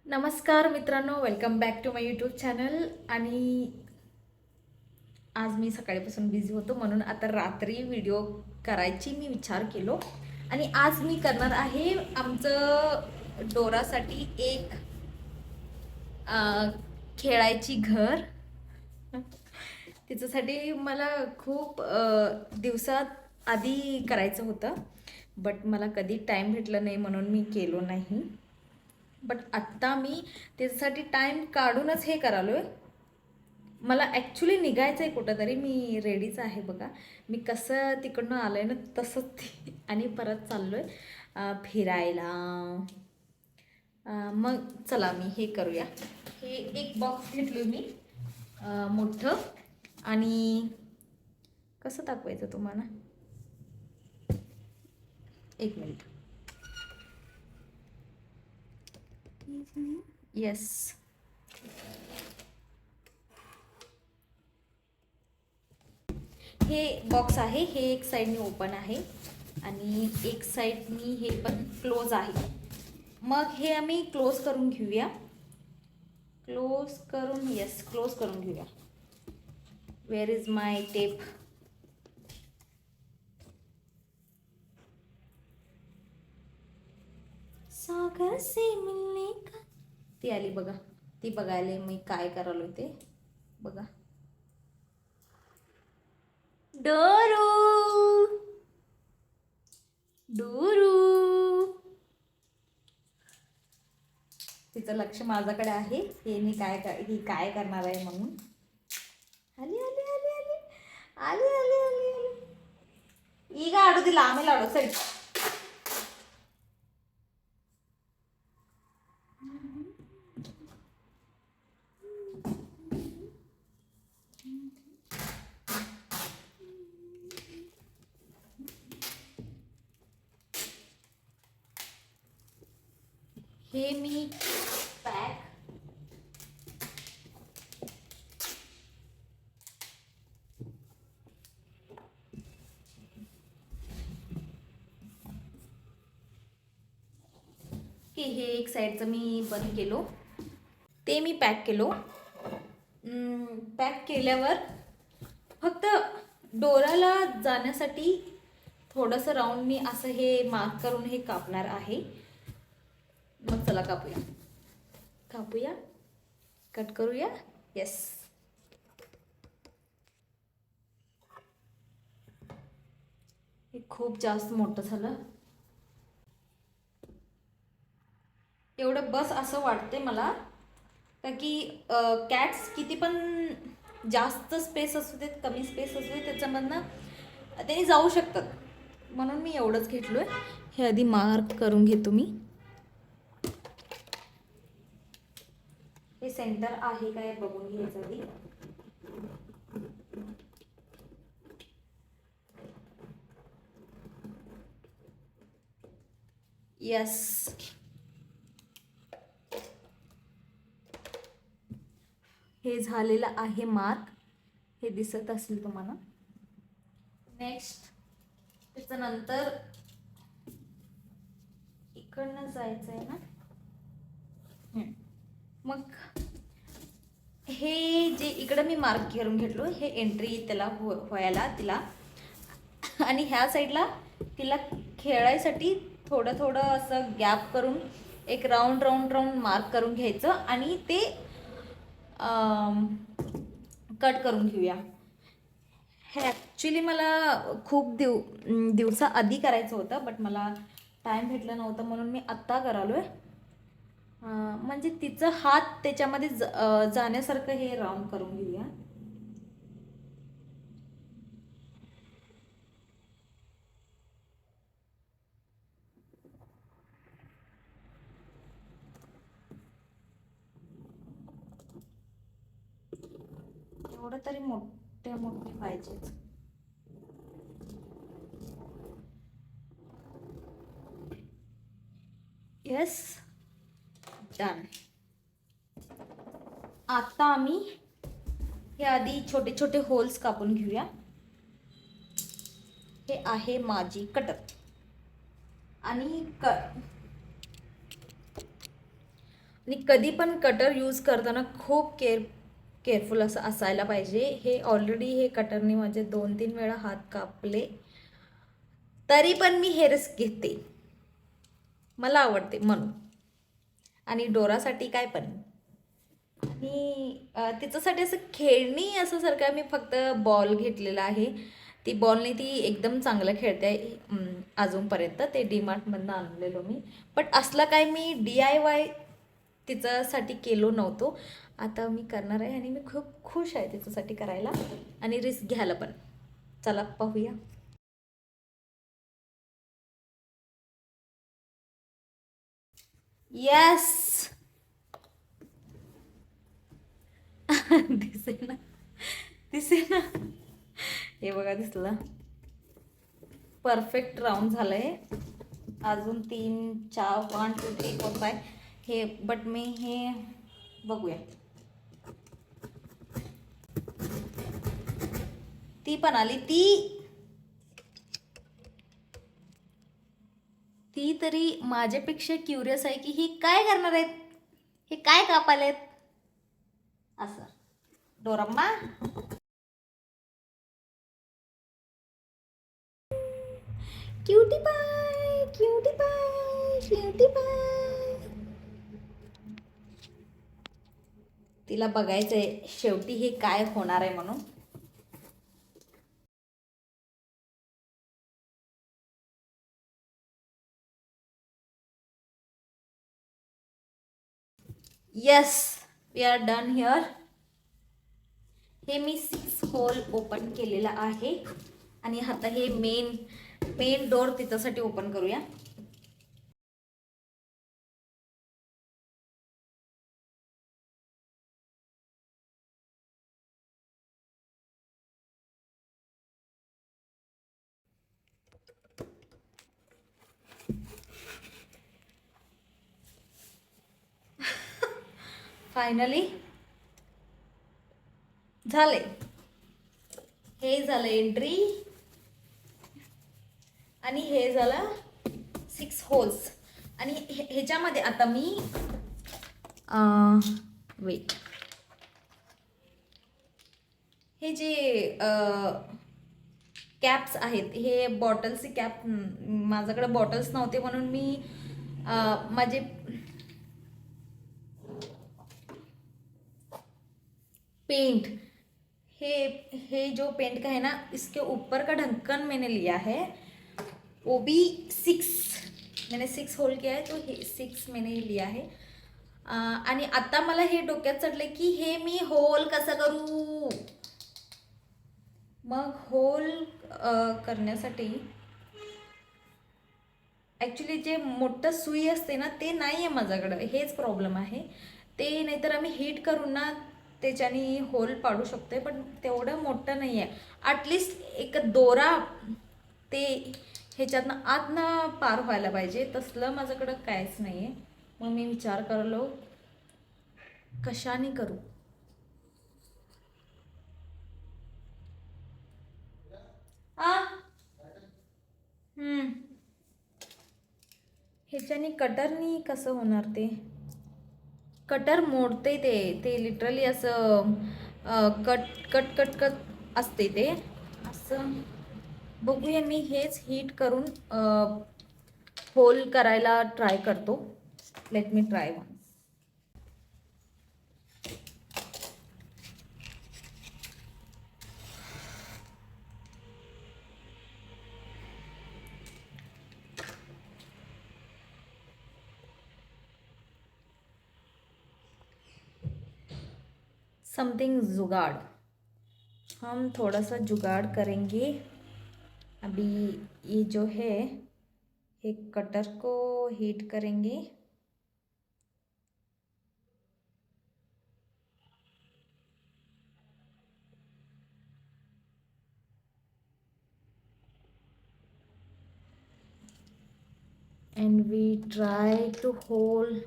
नमस्कार मित्रांनो, welcome back to my YouTube channel. आणि आज मी सकाळीपासून बिझी होतो म्हणून आता रात्री व्हिडिओ करायची मी विचार केलो. आणि आज मी करणार आहे आमचं डोरासाठी एक खेळायची घर. तिच्यासाठी मला खूप दिवसात आधी करायचं होतं, बट मला कधी टाईम भेटला नाही म्हणून मी केलो नाही. बट आत्ता मी त्याच्यासाठी टाईम काढूनच हे करालो आहे. मला ॲक्च्युली निघायचं आहे कुठंतरी, मी रेडीच आहे बघा. मी कसं तिकडनं आलं आहे ना तसंच आणि परत चाललो आहे फिरायला. मग चला मी हे करूया. हे एक बॉक्स घेतलो मी मोठं. आणि कसं दाखवायचं तुम्हाला, एक मिनिट. येस, हे बॉक्स आहे. हे एक साईडनी ओपन आहे आणि एक साईडनी हे पण क्लोज आहे. मग हे आम्ही क्लोज करून घेऊया. क्लोज करून, येस, क्लोज करून घेऊया. Where is my tape? Sagar से मिलने का, ती आली बघा. ती बघायला मी काय करालो ते बघा. डोरू डोरू, तिचं लक्ष माझ्याकडे आहे. हे मी ही काय करणार आहे म्हणून. आली आली आली आली आली आली आली आली. ಈಗ ಆಡೋದಿಲ್ಲ, ಆಮೇಲೆ ಆಡೋ ಸರಿ. हे मी पॅक हे एक साईडचं मी बंद केलो, ते मी पॅक केलो. पॅक केल्यावर फक्त डोराला जाण्यासाठी थोडंसं राऊंड मी असं हे मार्क करून हे कापणार आहे. मग चला कापूया कापूया, कट करूया. येस, हे खूप जास्त मोठं झालं. एवढं बस असं वाटते मला, का की कॅट्स किती पण जास्त स्पेस असू देत कमी स्पेस असू देत त्याच्यामधनं ते जाऊ शकतात. म्हणून मी एवढंच घेतलो आहे. हे आधी मार्क करून घेतो मी. हे सेंटर आहे काय बघून घ्यायचं आधी. यस, हे झालेलं आहे मार्क. हे दिसत असेल तुम्हाला. नेक्स्ट त्याच्यानंतर इकडनं जायचं आहे ना. मग हे जे इकडं मी मार्क करून घेतलो, हे एंट्री त्याला व्हायला तिला. आणि ह्या साईडला तिला खेळायसाठी थोडं थोडं असं गॅप करून एक राऊंड राऊंड राऊंड मार्क करून घ्यायचं आणि ते कट करून घेऊया. हे ॲक्च्युली मला खूप दिवसाआधी करायचं होतं, बट मला टाईम भेटला नव्हता म्हणून मी आत्ता करालो आहे. म्हणजे तिचं हात त्याच्यामध्ये जाण्यासारखं हे राऊंड करून घेऊया. एवढं तरी मोठे मोठे पाहिजेच. Yes, done. आता आम्ही हे आधी छोटे छोटे होल्स कापून घेऊया. हे आहे माझी कटर. आणि आणि कधी पण कटर यूज करताना खूप केअरफुल असं असायला पाहिजे. हे ऑलरेडी हे कटरने माझे 2-3 वेळा हात कापले, तरी पण मी हे रिस्क घेते, मला आवडते म्हणून. आणि डोरासाठी काय पण. आणि तिच्यासाठी असं खेळणी असं सारखं मी फक्त बॉल घेतलेला आहे. ती बॉलने ती एकदम चांगलं खेळते अजूनपर्यंत. ते डीमार्टमधनं आणलेलो मी. बट असलं काय मी DIY तिच्यासाठी केलो नव्हतो. आता मी करणार आहे आणि मी खूप खुश आहे तिच्यासाठी करायला आणि रिस्क घ्यायला पण. चला पाहूया. येस. दिसे ना, दिसे ना. हे बघा दिसलं. परफेक्ट राऊंड झालंय. अजून 3 4 1 2 3 4 5 हे, बट मी हे बघूया. ती पण आली. ती तरी माझ्यापेक्षा क्युरियस आहे की ही काय करणार आहेत, हे काय कापालेत असं. डोरम्मा, cutie pie, cutie pie, cutie pie. तिला बघायचंय शेवटी हे काय होणार आहे म्हणून. Yes, we are done here. हे मी 6 होल ओपन केलेला आहे आणि आता हे मेन डोर तिच्यासाठी ओपन करूया. फायनली झाले. हे झालं एंट्री आणि हे झालं 6 होल्स. आणि ह्याच्यामध्ये आता मी वेट, हे जे कॅप्स आहेत, हे बॉटल्सचे कॅप. माझ्याकडे बॉटल्स नव्हते म्हणून मी माझे पेंट, हे जो पेंट का है ना, इसके ऊपर का ढक्कन मैंने लिया है, वो भी 6 मैंने 6 होल किया है, तो हे 6 मैंने लिया है. आणि आता मला हे डोक्यात चढले की हे मी होल कसं करू. मग होल करण्यासाठी ॲक्च्युली जे मोठं सुई असते ना, ते नाही आहे माझ्याकडं. हेच प्रॉब्लेम आहे. ते नाहीतर आम्ही हीट करून ना त्याच्याने होल पाडू शकतोय, पण तेवढं मोठं नाही आहे. ॲटलिस्ट एक दोरा ते ह्याच्यातनं आतनं पार व्हायला पाहिजे, तसलं माझ्याकडं काहीच नाही आहे. मग मी विचार करलो कशाने करू. ह्याच्याने कटरनी कसं होणार ते. कटर मोडते ते लिटरली असं कट कट कट कट असते ते असं. बघूया, मी हेच हीट करून होल करायला ट्राय करतो. Let me try one. Something जुगाड़, हम थोड़ा सा जुगाड़ करेंगे. अभी ये जो है, एक कटर को हीट करेंगे. And we try to hold.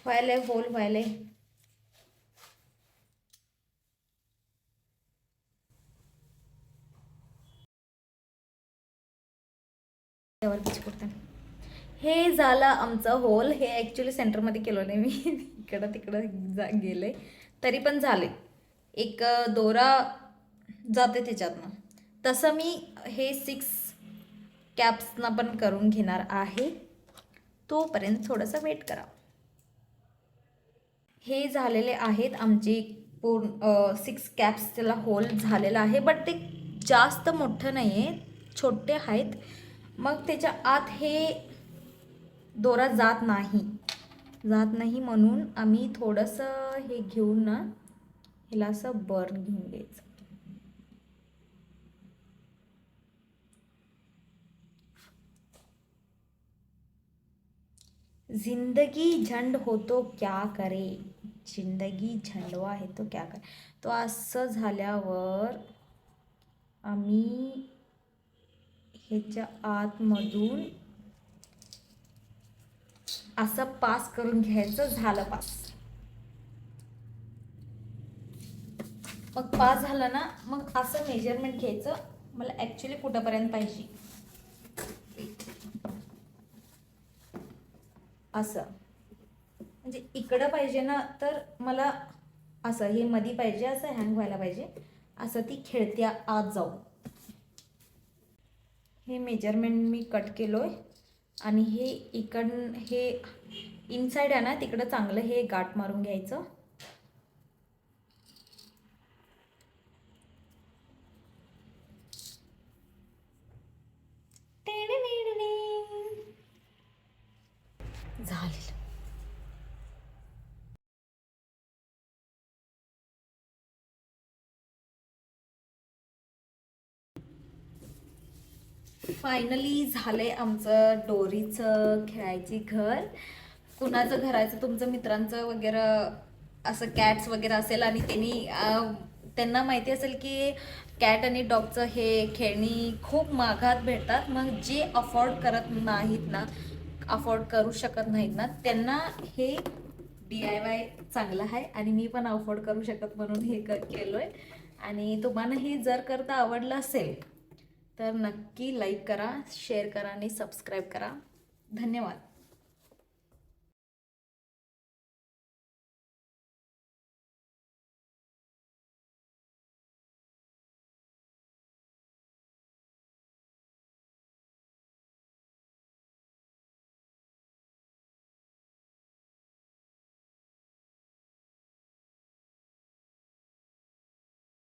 व्हायले होल व्हायले. त्यावर करते. हे झालं आमचं होल. हे ॲक्च्युली सेंटरमध्ये केलं नाही मी, इकडं तिकडं गेले तरी पण झाले. एक दोरा जाते त्याच्यातनं. तसं मी हे 6 कॅप्सना पण करून घेणार आहे. तोपर्यंत थोडंसं वेट करा. हे झालेले आहेत आमचे पूर्ण 6 कॅप्स, त्याला होल झालेला आहे. बट ते जास्त मोठं नाही आहे, छोटे आहेत. मग त्याच्या आत हे दोरा जात नाही म्हणून आम्ही थोडंसं हे घेऊन ना ह्याला असं बर्न घेऊन घ्यायचं. जिंदगी झंड हो तो क्या करे, जिंदगी झंडवा है तो क्या करे. तो असं झाल्यावर आम्ही ह्याच्या आतमधून असं पास करून घ्यायचं. झालं पास. मग पास झालं ना, मग असं मेजरमेंट घ्यायचं. मला ॲक्च्युली कुठंपर्यंत पाहिजे असं, म्हणजे इकडं पाहिजे ना, तर मला असं हे मधी पाहिजे, असं हँग व्हायला पाहिजे, असं ती खेळत्या आत जाऊ. हे मेजरमेंट मी कट केलोय आणि हे इकडं हे इनसाईड आहे ना, तिकडं चांगलं हे गाठ मारून घ्यायचं. झालेलं. फायनली झालंय आमचं डोरीचं खेळायची घर. कुणाचं घराचं, तुमचं मित्रांचं वगैरे असं कॅट्स वगैरे असेल आणि त्यांना माहिती असेल की कॅट आणि डॉगचं हे खेळणी खूप महागात भेटतात. मग जे अफोर्ड करत नाहीत ना, अफोर्ड करू शकत नाहीत ना, त्यांना हे DIY चांगलं आहे. आणि मी पण अफोर्ड करू शकत म्हणून हे केलोय. आणि तुम्हालाही जर करता आवडलं असेल तर नक्की लाईक करा, शेअर करा आणि सबस्क्राईब करा. धन्यवाद.